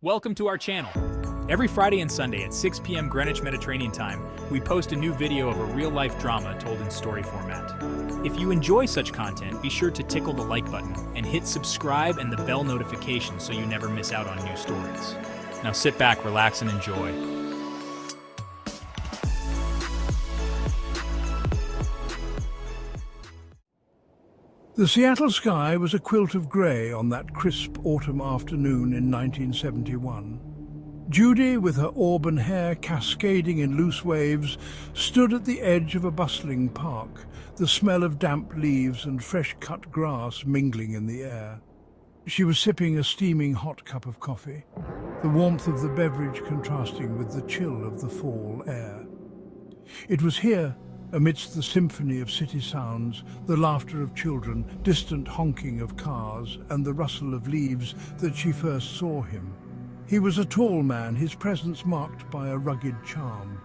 Welcome to our channel. Every Friday and Sunday at 6 p.m. Greenwich Mediterranean Time, we post a new video of a real-life drama told in story format. If you enjoy such content, be sure to tickle the like button and hit subscribe and the bell notification so you never miss out on new stories. Now sit back, relax, and enjoy. The Seattle sky was a quilt of grey on that crisp autumn afternoon in 1971. Judy, with her auburn hair cascading in loose waves, stood at the edge of a bustling park, the smell of damp leaves and fresh-cut grass mingling in the air. She was sipping a steaming hot cup of coffee, the warmth of the beverage contrasting with the chill of the fall air. It was here, amidst the symphony of city sounds, the laughter of children, distant honking of cars, and the rustle of leaves, that she first saw him. He was a tall man, his presence marked by a rugged charm.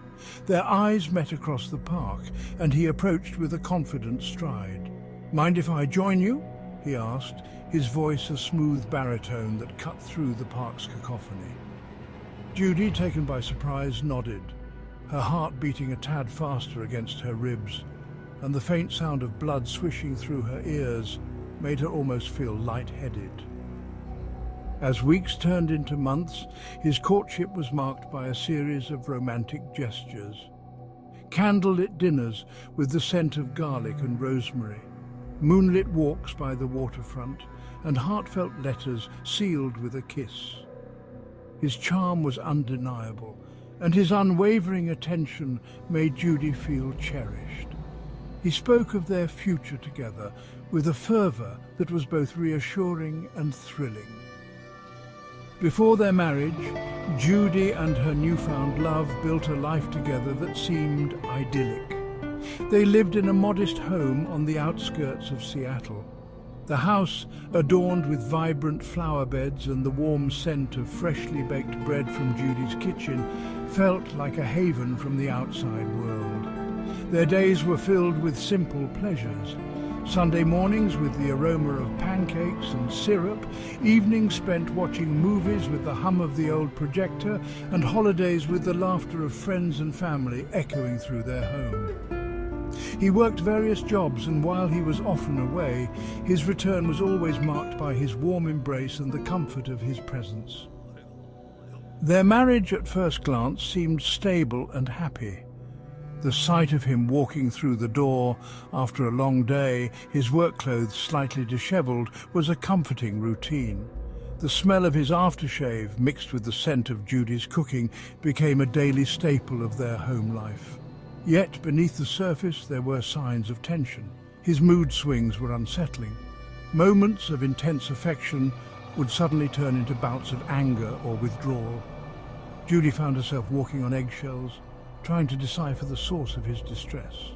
Their eyes met across the park, and he approached with a confident stride. "Mind if I join you?" he asked, his voice a smooth baritone that cut through the park's cacophony. Judy, taken by surprise, nodded, her heart beating a tad faster against her ribs, and the faint sound of blood swishing through her ears made her almost feel light-headed. As weeks turned into months, his courtship was marked by a series of romantic gestures. Candlelit dinners with the scent of garlic and rosemary, moonlit walks by the waterfront, and heartfelt letters sealed with a kiss. His charm was undeniable, and his unwavering attention made Judy feel cherished. He spoke of their future together with a fervour that was both reassuring and thrilling. Before their marriage, Judy and her newfound love built a life together that seemed idyllic. They lived in a modest home on the outskirts of Seattle. The house, adorned with vibrant flower beds and the warm scent of freshly baked bread from Judy's kitchen, felt like a haven from the outside world. Their days were filled with simple pleasures. Sunday mornings with the aroma of pancakes and syrup, evenings spent watching movies with the hum of the old projector, and holidays with the laughter of friends and family echoing through their home. He worked various jobs, and while he was often away, his return was always marked by his warm embrace and the comfort of his presence. Their marriage at first glance seemed stable and happy. The sight of him walking through the door after a long day, his work clothes slightly dishevelled, was a comforting routine. The smell of his aftershave, mixed with the scent of Judy's cooking, became a daily staple of their home life. Yet, beneath the surface, there were signs of tension. His mood swings were unsettling. Moments of intense affection would suddenly turn into bouts of anger or withdrawal. Judy found herself walking on eggshells, trying to decipher the source of his distress.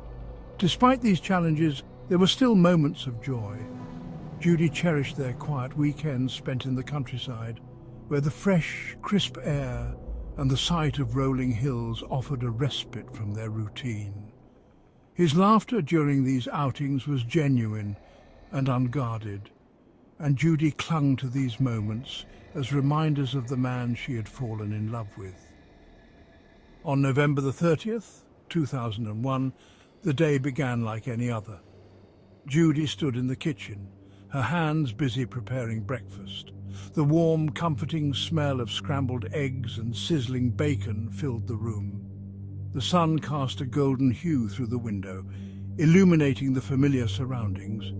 Despite these challenges, there were still moments of joy. Judy cherished their quiet weekends spent in the countryside, where the fresh, crisp air and the sight of rolling hills offered a respite from their routine. His laughter during these outings was genuine and unguarded, and Judy clung to these moments as reminders of the man she had fallen in love with. On November the 30th, 2001, the day began like any other. Judy stood in the kitchen, her hands busy preparing breakfast. The warm, comforting smell of scrambled eggs and sizzling bacon filled the room. The sun cast a golden hue through the window, illuminating the familiar surroundings.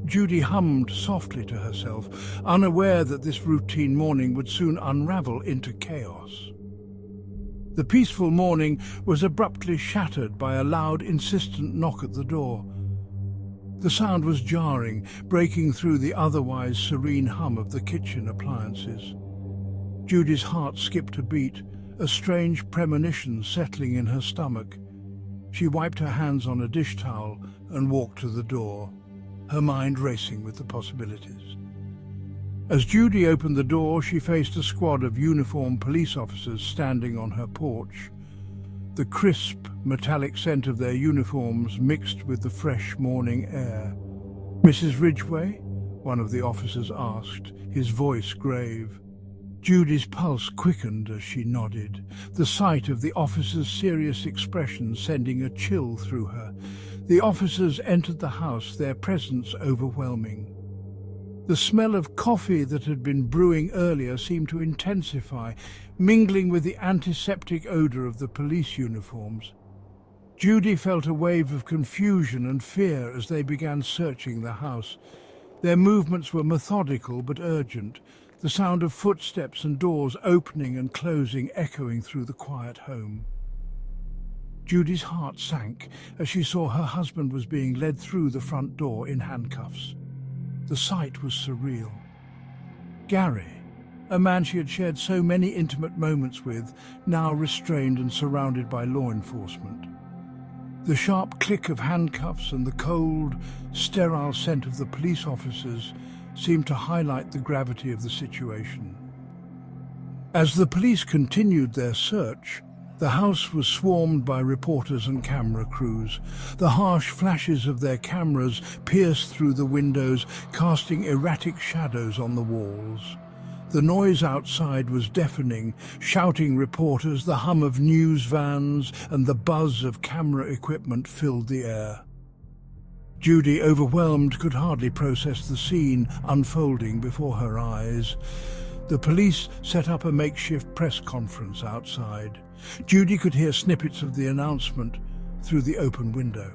Judy hummed softly to herself, unaware that this routine morning would soon unravel into chaos. The peaceful morning was abruptly shattered by a loud, insistent knock at the door. The sound was jarring, breaking through the otherwise serene hum of the kitchen appliances. Judy's heart skipped a beat, a strange premonition settling in her stomach. She wiped her hands on a dish towel and walked to the door, her mind racing with the possibilities. As Judy opened the door, she faced a squad of uniformed police officers standing on her porch. The crisp, metallic scent of their uniforms mixed with the fresh morning air. "Mrs. Ridgway?" one of the officers asked, his voice grave. Judy's pulse quickened as she nodded, the sight of the officer's serious expression sending a chill through her. The officers entered the house, their presence overwhelming. The smell of coffee that had been brewing earlier seemed to intensify, mingling with the antiseptic odor of the police uniforms. Judy felt a wave of confusion and fear as they began searching the house. Their movements were methodical but urgent, the sound of footsteps and doors opening and closing echoing through the quiet home. Judy's heart sank as she saw her husband was being led through the front door in handcuffs. The sight was surreal. Gary, a man she had shared so many intimate moments with, now restrained and surrounded by law enforcement. The sharp click of handcuffs and the cold, sterile scent of the police officers seemed to highlight the gravity of the situation. As the police continued their search, the house was swarmed by reporters and camera crews. The harsh flashes of their cameras pierced through the windows, casting erratic shadows on the walls. The noise outside was deafening, shouting reporters, the hum of news vans, and the buzz of camera equipment filled the air. Judy, overwhelmed, could hardly process the scene unfolding before her eyes. The police set up a makeshift press conference outside. Judy could hear snippets of the announcement through the open window.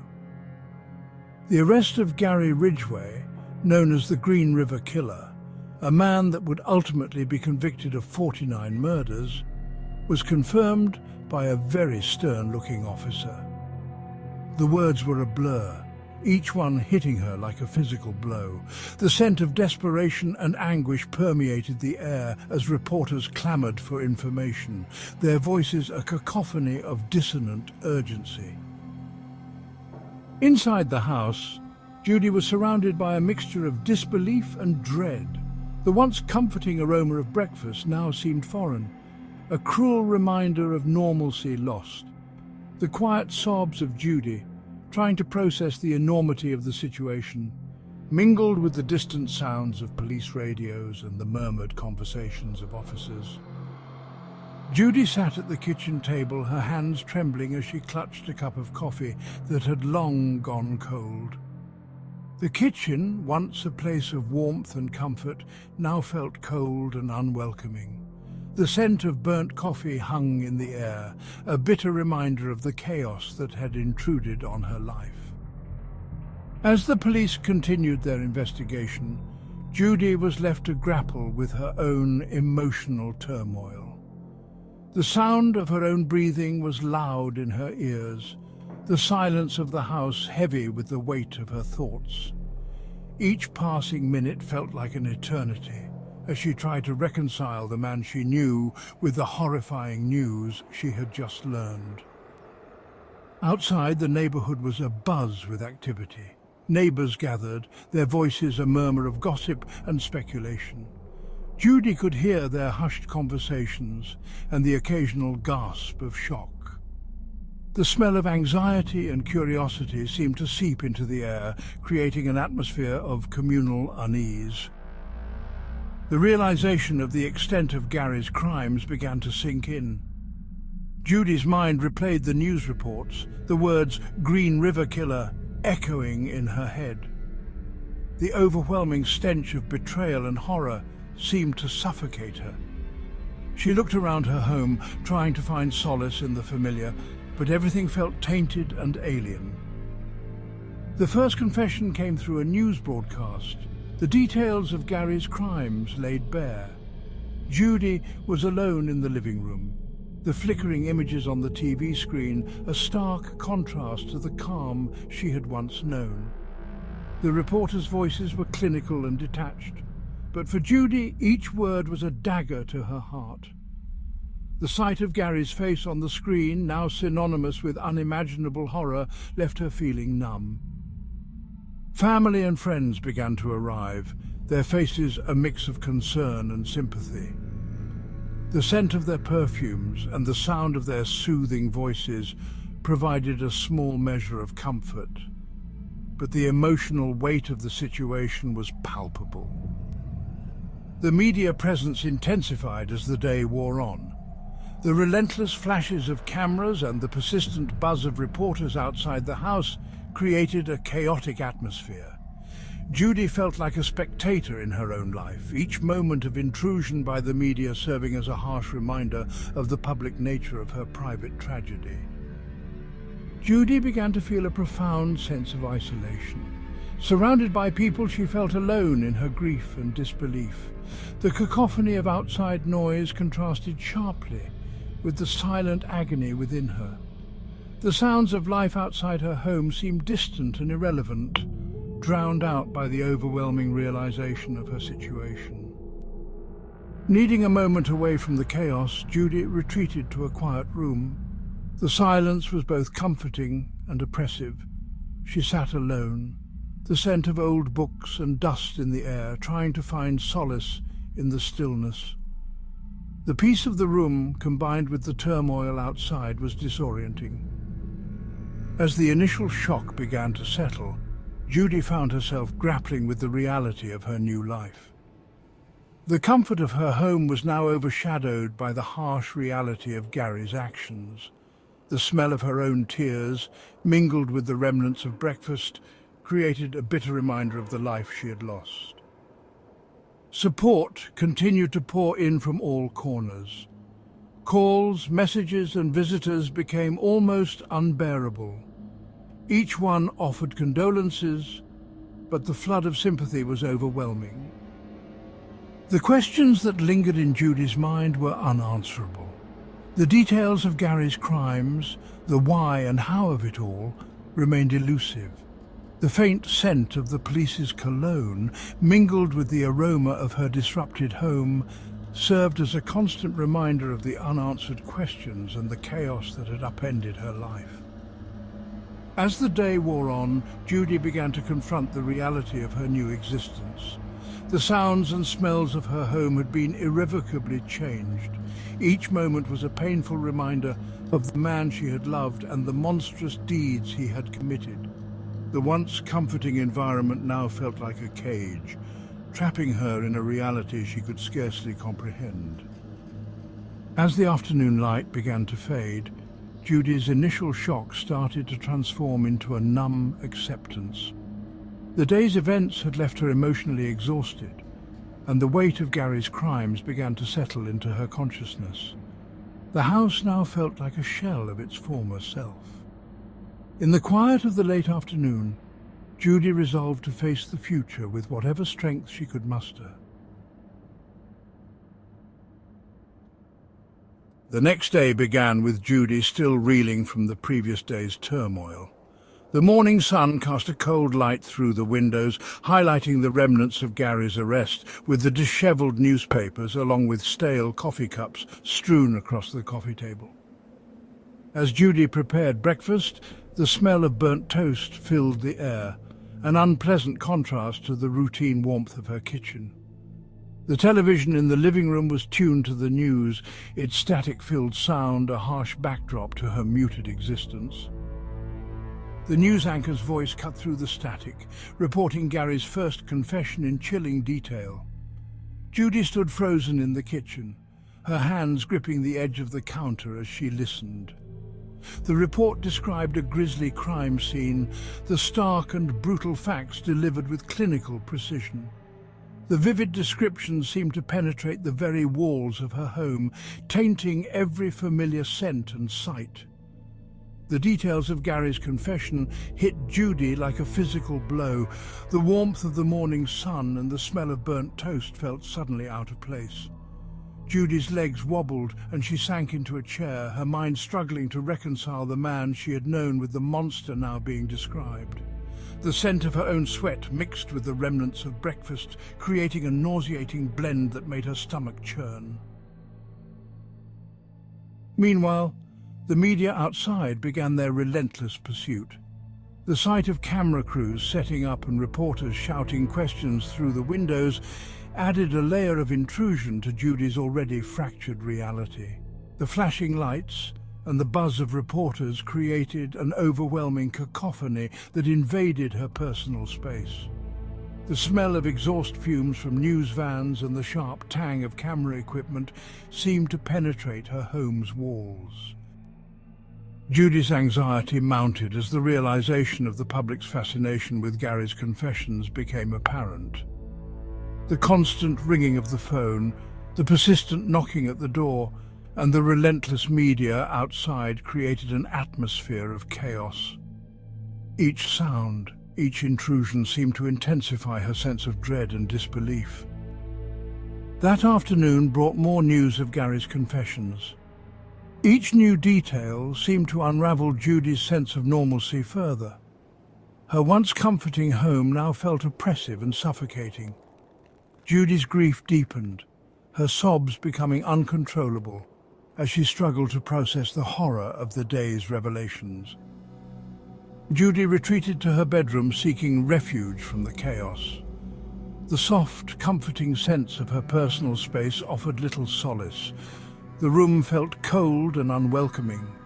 The arrest of Gary Ridgway, known as the Green River Killer, a man that would ultimately be convicted of 49 murders, was confirmed by a very stern-looking officer. The words were a blur, each one hitting her like a physical blow. The scent of desperation and anguish permeated the air as reporters clamored for information, their voices a cacophony of dissonant urgency. Inside the house, Judy was surrounded by a mixture of disbelief and dread. The once comforting aroma of breakfast now seemed foreign, a cruel reminder of normalcy lost. The quiet sobs of Judy, trying to process the enormity of the situation, mingled with the distant sounds of police radios and the murmured conversations of officers. Judy sat at the kitchen table, her hands trembling as she clutched a cup of coffee that had long gone cold. The kitchen, once a place of warmth and comfort, now felt cold and unwelcoming. The scent of burnt coffee hung in the air, a bitter reminder of the chaos that had intruded on her life. As the police continued their investigation, Judy was left to grapple with her own emotional turmoil. The sound of her own breathing was loud in her ears, the silence of the house heavy with the weight of her thoughts. Each passing minute felt like an eternity, as she tried to reconcile the man she knew with the horrifying news she had just learned. Outside, the neighborhood was abuzz with activity. Neighbors gathered, their voices a murmur of gossip and speculation. Judy could hear their hushed conversations and the occasional gasp of shock. The smell of anxiety and curiosity seemed to seep into the air, creating an atmosphere of communal unease. The realization of the extent of Gary's crimes began to sink in. Judy's mind replayed the news reports, the words "Green River Killer" echoing in her head. The overwhelming stench of betrayal and horror seemed to suffocate her. She looked around her home, trying to find solace in the familiar, but everything felt tainted and alien. The first confession came through a news broadcast. The details of Gary's crimes laid bare. Judy was alone in the living room, the flickering images on the TV screen a stark contrast to the calm she had once known. The reporters' voices were clinical and detached, but for Judy, each word was a dagger to her heart. The sight of Gary's face on the screen, now synonymous with unimaginable horror, left her feeling numb. Family and friends began to arrive, their faces a mix of concern and sympathy. The scent of their perfumes and the sound of their soothing voices provided a small measure of comfort, but the emotional weight of the situation was palpable. The media presence intensified as the day wore on. The relentless flashes of cameras and the persistent buzz of reporters outside the house created a chaotic atmosphere. Judy felt like a spectator in her own life, each moment of intrusion by the media serving as a harsh reminder of the public nature of her private tragedy. Judy began to feel a profound sense of isolation. Surrounded by people, she felt alone in her grief and disbelief. The cacophony of outside noise contrasted sharply with the silent agony within her. The sounds of life outside her home seemed distant and irrelevant, drowned out by the overwhelming realization of her situation. Needing a moment away from the chaos, Judy retreated to a quiet room. The silence was both comforting and oppressive. She sat alone, the scent of old books and dust in the air, trying to find solace in the stillness. The peace of the room, combined with the turmoil outside, was disorienting. As the initial shock began to settle, Judy found herself grappling with the reality of her new life. The comfort of her home was now overshadowed by the harsh reality of Gary's actions. The smell of her own tears, mingled with the remnants of breakfast, created a bitter reminder of the life she had lost. Support continued to pour in from all corners. Calls, messages, and visitors became almost unbearable. Each one offered condolences, but the flood of sympathy was overwhelming. The questions that lingered in Judy's mind were unanswerable. The details of Gary's crimes, the why and how of it all, remained elusive. The faint scent of the police's cologne, mingled with the aroma of her disrupted home, served as a constant reminder of the unanswered questions and the chaos that had upended her life. As the day wore on, Judy began to confront the reality of her new existence. The sounds and smells of her home had been irrevocably changed. Each moment was a painful reminder of the man she had loved and the monstrous deeds he had committed. The once comforting environment now felt like a cage, trapping her in a reality she could scarcely comprehend. As the afternoon light began to fade, Judy's initial shock started to transform into a numb acceptance. The day's events had left her emotionally exhausted, and the weight of Gary's crimes began to settle into her consciousness. The house now felt like a shell of its former self. In the quiet of the late afternoon, Judy resolved to face the future with whatever strength she could muster. The next day began with Judy still reeling from the previous day's turmoil. The morning sun cast a cold light through the windows, highlighting the remnants of Gary's arrest, with the dishevelled newspapers along with stale coffee cups strewn across the coffee table. As Judy prepared breakfast, the smell of burnt toast filled the air, an unpleasant contrast to the routine warmth of her kitchen. The television in the living room was tuned to the news, its static-filled sound a harsh backdrop to her muted existence. The news anchor's voice cut through the static, reporting Gary's first confession in chilling detail. Judy stood frozen in the kitchen, her hands gripping the edge of the counter as she listened. The report described a grisly crime scene, the stark and brutal facts delivered with clinical precision. The vivid descriptions seemed to penetrate the very walls of her home, tainting every familiar scent and sight. The details of Gary's confession hit Judy like a physical blow. The warmth of the morning sun and the smell of burnt toast felt suddenly out of place. Judy's legs wobbled and she sank into a chair, her mind struggling to reconcile the man she had known with the monster now being described. The scent of her own sweat mixed with the remnants of breakfast, creating a nauseating blend that made her stomach churn. Meanwhile, the media outside began their relentless pursuit. The sight of camera crews setting up and reporters shouting questions through the windows added a layer of intrusion to Judy's already fractured reality. The flashing lights and the buzz of reporters created an overwhelming cacophony that invaded her personal space. The smell of exhaust fumes from news vans and the sharp tang of camera equipment seemed to penetrate her home's walls. Judy's anxiety mounted as the realization of the public's fascination with Gary's confessions became apparent. The constant ringing of the phone, the persistent knocking at the door, and the relentless media outside created an atmosphere of chaos. Each sound, each intrusion seemed to intensify her sense of dread and disbelief. That afternoon brought more news of Gary's confessions. Each new detail seemed to unravel Judy's sense of normalcy further. Her once comforting home now felt oppressive and suffocating. Judy's grief deepened, her sobs becoming uncontrollable as she struggled to process the horror of the day's revelations. Judy retreated to her bedroom, seeking refuge from the chaos. The soft, comforting sense of her personal space offered little solace. The room felt cold and unwelcoming,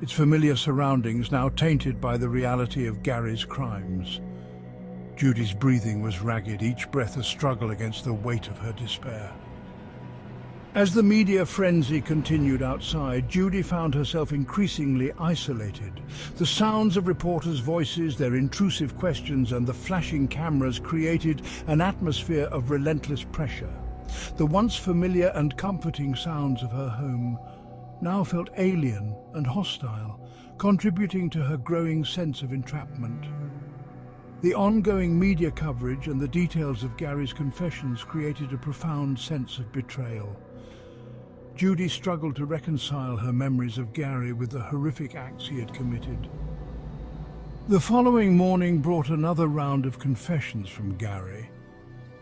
its familiar surroundings now tainted by the reality of Gary's crimes. Judy's breathing was ragged, each breath a struggle against the weight of her despair. As the media frenzy continued outside, Judy found herself increasingly isolated. The sounds of reporters' voices, their intrusive questions, and the flashing cameras created an atmosphere of relentless pressure. The once familiar and comforting sounds of her home now felt alien and hostile, contributing to her growing sense of entrapment. The ongoing media coverage and the details of Gary's confessions created a profound sense of betrayal. Judy struggled to reconcile her memories of Gary with the horrific acts he had committed. The following morning brought another round of confessions from Gary.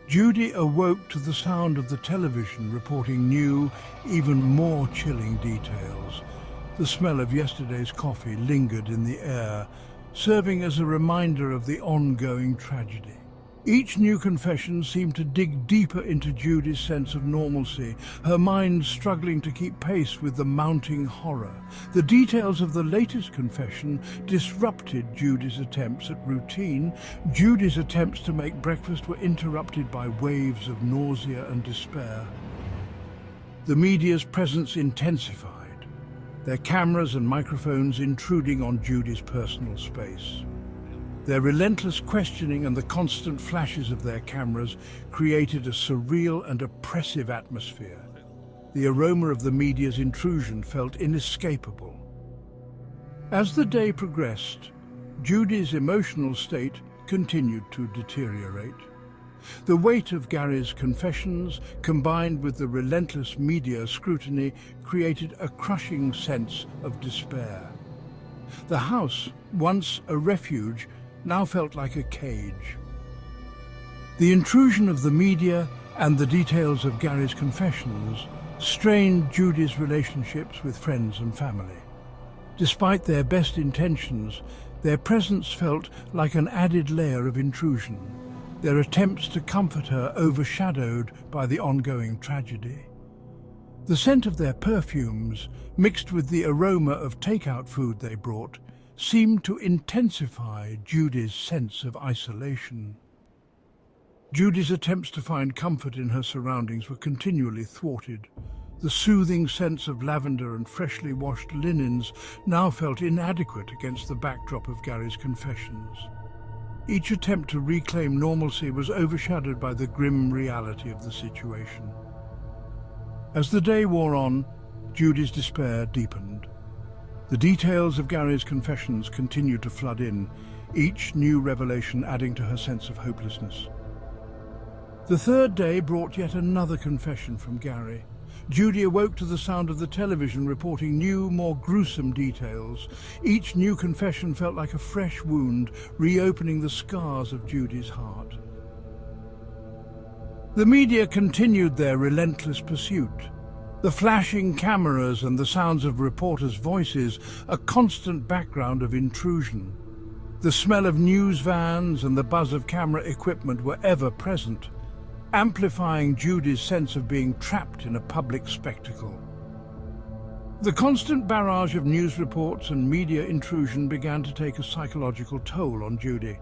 Judy awoke to the sound of the television reporting new, even more chilling details. The smell of yesterday's coffee lingered in the air, serving as a reminder of the ongoing tragedy. Each new confession seemed to dig deeper into Judy's sense of normalcy, her mind struggling to keep pace with the mounting horror. The details of the latest confession disrupted Judy's attempts at routine. Judy's attempts to make breakfast were interrupted by waves of nausea and despair. The media's presence intensified, their cameras and microphones intruding on Judy's personal space. Their relentless questioning and the constant flashes of their cameras created a surreal and oppressive atmosphere. The aroma of the media's intrusion felt inescapable. As the day progressed, Judy's emotional state continued to deteriorate. The weight of Gary's confessions, combined with the relentless media scrutiny, created a crushing sense of despair. The house, once a refuge, now felt like a cage. The intrusion of the media and the details of Gary's confessions strained Judy's relationships with friends and family. Despite their best intentions, their presence felt like an added layer of intrusion, their attempts to comfort her overshadowed by the ongoing tragedy. The scent of their perfumes, mixed with the aroma of takeout food they brought, seemed to intensify Judy's sense of isolation. Judy's attempts to find comfort in her surroundings were continually thwarted. The soothing scents of lavender and freshly washed linens now felt inadequate against the backdrop of Gary's confessions. Each attempt to reclaim normalcy was overshadowed by the grim reality of the situation. As the day wore on, Judy's despair deepened. The details of Gary's confessions continued to flood in, each new revelation adding to her sense of hopelessness. The third day brought yet another confession from Gary. Judy awoke to the sound of the television reporting new, more gruesome details. Each new confession felt like a fresh wound, reopening the scars of Judy's heart. The media continued their relentless pursuit. The flashing cameras and the sounds of reporters' voices, a constant background of intrusion. The smell of news vans and the buzz of camera equipment were ever present, amplifying Judy's sense of being trapped in a public spectacle. The constant barrage of news reports and media intrusion began to take a psychological toll on Judy.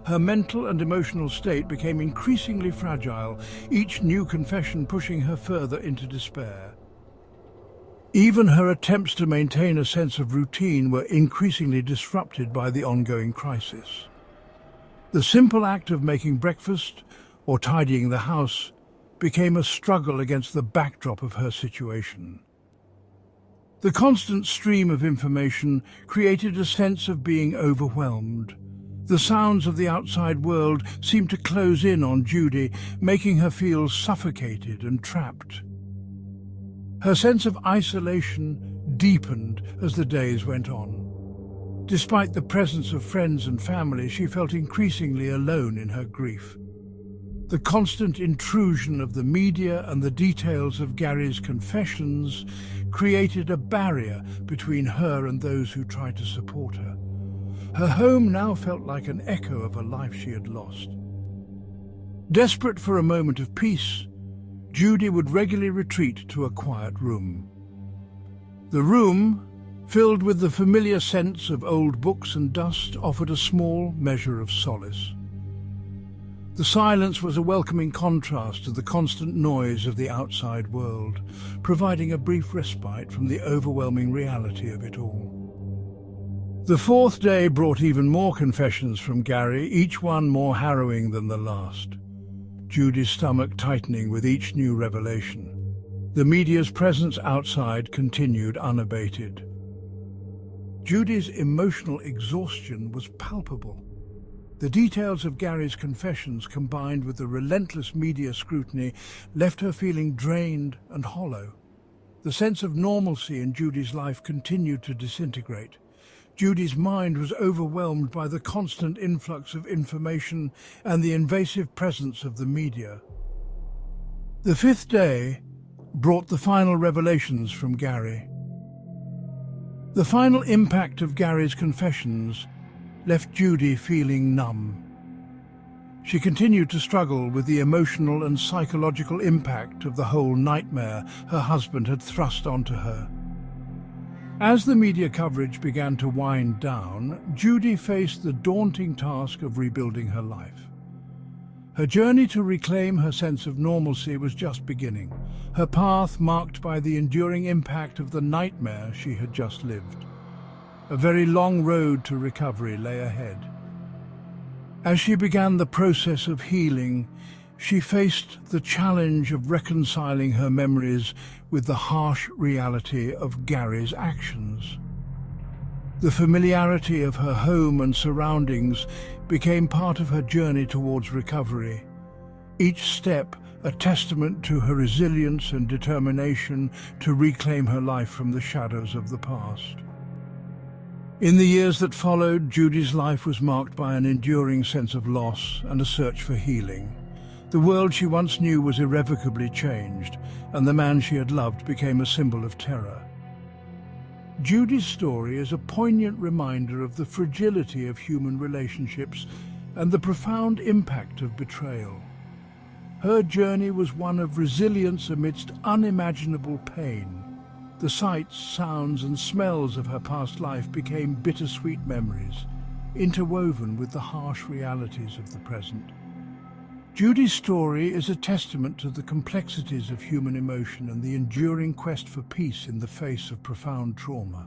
Her mental and emotional state became increasingly fragile, each new confession pushing her further into despair. Even her attempts to maintain a sense of routine were increasingly disrupted by the ongoing crisis. The simple act of making breakfast or tidying the house became a struggle against the backdrop of her situation. The constant stream of information created a sense of being overwhelmed. The sounds of the outside world seemed to close in on Judy, making her feel suffocated and trapped. Her sense of isolation deepened as the days went on. Despite the presence of friends and family, she felt increasingly alone in her grief. The constant intrusion of the media and the details of Gary's confessions created a barrier between her and those who tried to support her. Her home now felt like an echo of a life she had lost. Desperate for a moment of peace, Judy would regularly retreat to a quiet room. The room, filled with the familiar scents of old books and dust, offered a small measure of solace. The silence was a welcoming contrast to the constant noise of the outside world, providing a brief respite from the overwhelming reality of it all. The fourth day brought even more confessions from Gary, each one more harrowing than the last. Judy's stomach tightening with each new revelation. The media's presence outside continued unabated. Judy's emotional exhaustion was palpable. The details of Gary's confessions, combined with the relentless media scrutiny, left her feeling drained and hollow. The sense of normalcy in Judy's life continued to disintegrate. Judy's mind was overwhelmed by the constant influx of information and the invasive presence of the media. The fifth day brought the final revelations from Gary. The final impact of Gary's confessions left Judy feeling numb. She continued to struggle with the emotional and psychological impact of the whole nightmare her husband had thrust onto her. As the media coverage began to wind down, Judy faced the daunting task of rebuilding her life. Her journey to reclaim her sense of normalcy was just beginning, her path marked by the enduring impact of the nightmare she had just lived. A very long road to recovery lay ahead. As she began the process of healing, she faced the challenge of reconciling her memories with the harsh reality of Gary's actions. The familiarity of her home and surroundings became part of her journey towards recovery, each step a testament to her resilience and determination to reclaim her life from the shadows of the past. In the years that followed, Judy's life was marked by an enduring sense of loss and a search for healing. The world she once knew was irrevocably changed, and the man she had loved became a symbol of terror. Judy's story is a poignant reminder of the fragility of human relationships and the profound impact of betrayal. Her journey was one of resilience amidst unimaginable pain. The sights, sounds, and smells of her past life became bittersweet memories, interwoven with the harsh realities of the present. Judy's story is a testament to the complexities of human emotion and the enduring quest for peace in the face of profound trauma.